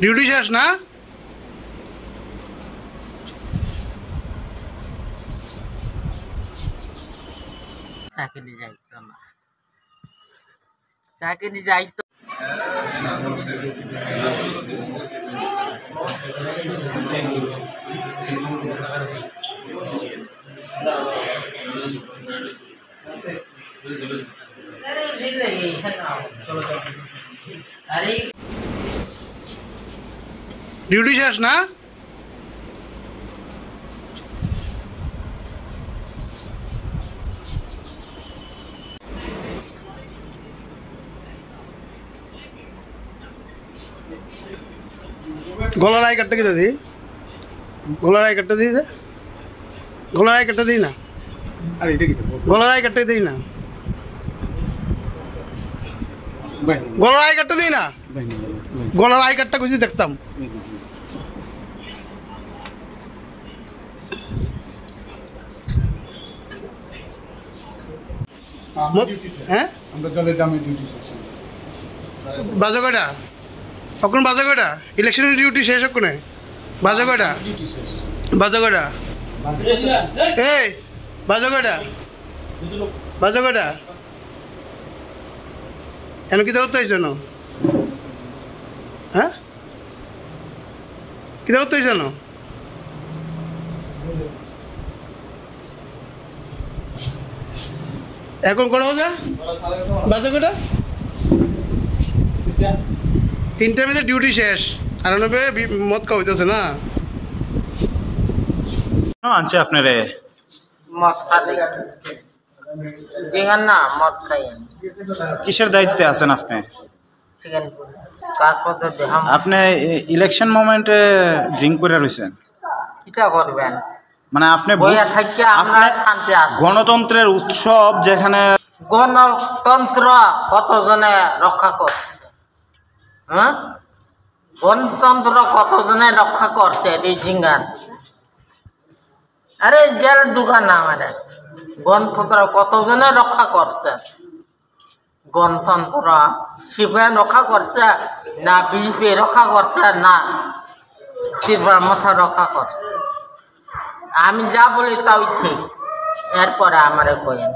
Duty শেষ না? চাকরি যাইতো না, চাকরি যাইতো। ডিউটি শেষ না? গলার আই কাটটা কিটা দিই, গলার আই কাটটা দিই, গলার আই কাটটা দিই না, গলার আই কাটটা দিই না, গলার আই কাটটা দিই না, গলার আই কাটটা খুঁজে দেখতাম। হ্যাঁ বাজে কয়টা এখন, বাজে কয়টা ইলেকশনের ডিউটি শেষ হকনে, বাজে কয়টা, বাজে কয়টা, এই বাজে কয়টা, বাজে কয়টা, এন কিতা করতে হয়েছে না? হ্যাঁ কিতা করতে হয়েছে না? এখন কটা বাজে, বাজে কয়টা, 3টার মধ্যে ডিউটি শেষ, 98 মদ খাওয়া হইতেছে না? আনছে আপনারে মদ খাই না, মদ খাই। কিসের দায়িত্বে আছেন আপনি? আপনি ইলেকশন মোমেন্টে ড্রিঙ্ক করে রয়েছেন, কিটা করবেন? মানে আপনি শান্তি আছে। গণতন্ত্রের উৎসব যেখানে গণতন্ত্র কতজনে রক্ষা করছে? হ্যাঁ, গণতন্ত্র কতজনে রক্ষা করছে? এই জিঙ্গার আরে জেল দোকান আমাদের গণতন্ত্র কতজনে রক্ষা করছে? গণতন্ত্র সিপিএম রক্ষা করছে না বিজেপি রক্ষা করছে না ত্রিপুরার মাথা রক্ষা করছে? আমি যা বলি তাই ঠিক, এরপরে আমারে কইন।